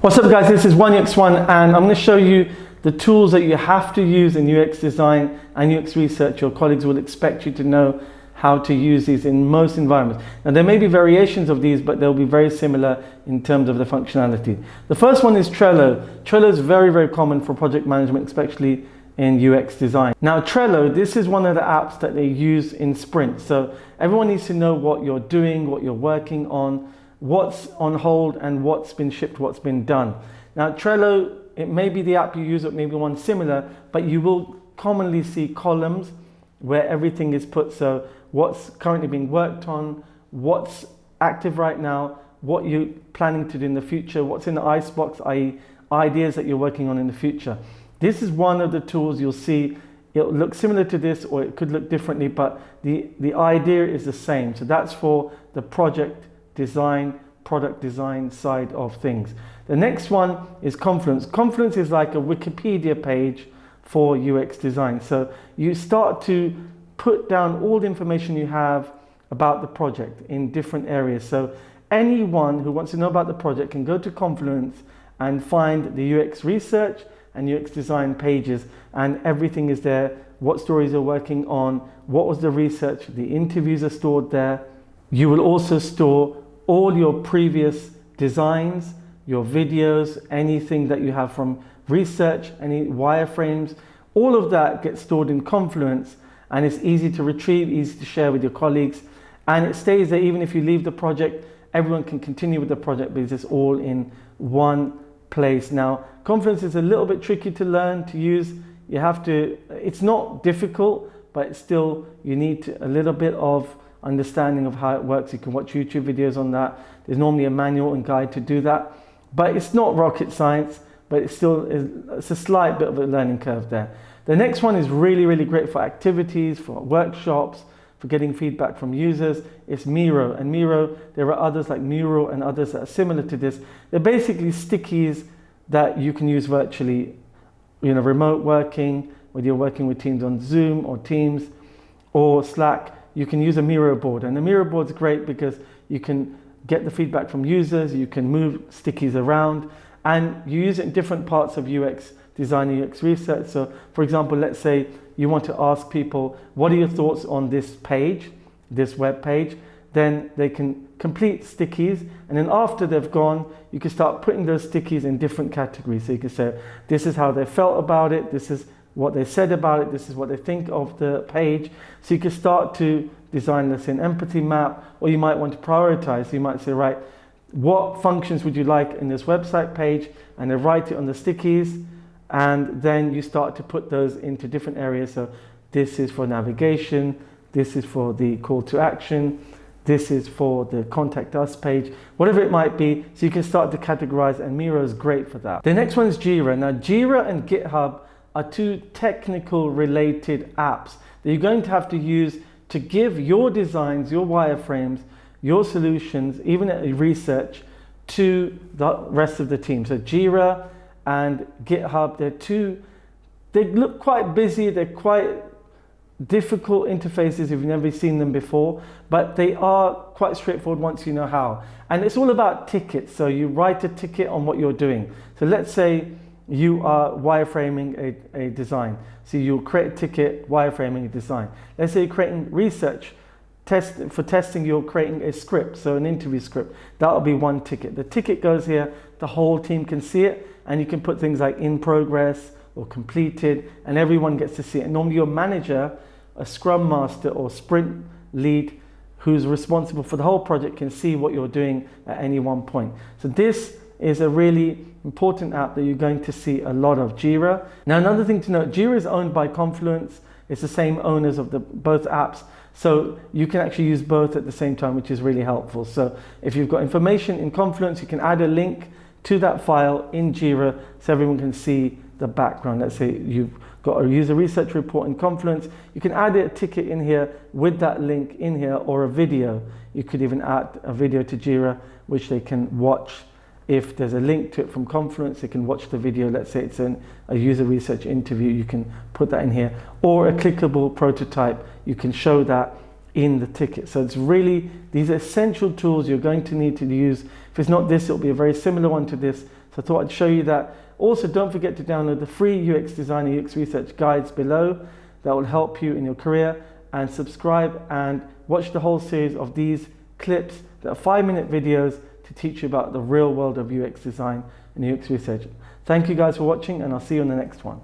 What's up guys, this is 1UX1 and I'm going to show you the tools that you have to use in UX design and UX research. Your colleagues will expect you to know how to use these in most environments. Now there may be variations of these, but they'll be very similar in terms of the functionality. The first one is Trello. Trello is very common for project management, especially in UX design. Now Trello, this is one of the apps that they use in sprints. So everyone needs to know what you're doing, what you're working on, what's on hold and what's been shipped, what's been done. Now Trello, it may be the app you use, it may be one similar, but you will commonly see columns where everything is put. So what's currently being worked on, what's active right now, what you're planning to do in the future, what's in the icebox, i.e. ideas that you're working on in the future. This is one of the tools you'll see. It'll look similar to this or it could look differently, but the idea is the same. So that's for the project design, product design side of things. The next one is Confluence. Confluence is like a Wikipedia page for UX design. So you start to put down all the information you have about the project in different areas. So anyone who wants to know about the project can go to Confluence and find the UX research and UX design pages, and everything is there. What stories you're working on, what was the research, the interviews are stored there. You will also store all your previous designs, your videos, anything that you have from research, any wireframes, all of that gets stored in Confluence, and it's easy to retrieve, easy to share with your colleagues, and it stays there even if you leave the project. Everyone can continue with the project because it's all in one place. Now, Confluence is a little bit tricky to learn, to use. You have to, it's not difficult, but it's still, you need a little bit of understanding of how it works. You can watch YouTube videos on that. There's normally a manual and guide to do that, but it's not rocket science, but it's still, it's a slight bit of a learning curve there. The next one is really great for activities, for workshops, for getting feedback from users. It's Miro, and Miro, there are others like Miro and others that are similar to this. They're basically stickies that you can use virtually, remote working, whether you're working with teams on Zoom or Teams or Slack. You can use a Miro board, and the Miro board is great because you can get the feedback from users, you can move stickies around, and you use it in different parts of UX design and UX research. So for example, let's say you want to ask people, what are your thoughts on this page, this web page? Then they can complete stickies, and then after they've gone, you can start putting those stickies in different categories. So you can say, this is how they felt about it, this is what they said about it, this is what they think of the page. So you can start to design, let's say, an empathy map, or you might want to prioritize. So you might say, right, what functions would you like in this website page? And then write it on the stickies, and then you start to put those into different areas. So this is for navigation, this is for the call to action, this is for the contact us page, whatever it might be. So you can start to categorize, and Miro is great for that. The next one is Jira. Now Jira and GitHub are two technical related apps that you're going to have to use to give your designs, your wireframes, your solutions, even at research, to the rest of the team. So Jira and GitHub, they look quite busy, they're quite difficult interfaces if you've never seen them before, but they are quite straightforward once you know how. And it's all about tickets. So you write a ticket on what you're doing. So let's say you are wireframing a design. So you'll create a ticket, wireframing a design. Let's say you're creating research, for testing, you're creating a script, so an interview script. That'll be one ticket. The ticket goes here, the whole team can see it, and you can put things like in progress or completed, and everyone gets to see it. And normally your manager, a scrum master or sprint lead who's responsible for the whole project can see what you're doing at any one point. So this is a really important app that you're going to see a lot of. Jira. Now another thing to note, Jira is owned by Confluence. It's the same owners of both apps. So you can actually use both at the same time, which is really helpful. So if you've got information in Confluence, you can add a link to that file in Jira so everyone can see the background. Let's say you've got a user research report in Confluence. You can add a ticket in here with that link in here, or a video. You could even add a video to Jira, which they can watch. If there's a link to it from Confluence, they can watch the video. Let's say it's a user research interview, you can put that in here, or a clickable prototype, you can show that in the ticket. So it's really, these are essential tools you're going to need to use. If it's not this, it'll be a very similar one to this, So I thought I'd show you that. Also, don't forget to download the free UX design and UX research guides below that will help you in your career, and subscribe and watch the whole series of these clips that are 5-minute videos to teach you about the real world of UX design and UX research. Thank you guys for watching, and I'll see you on the next one.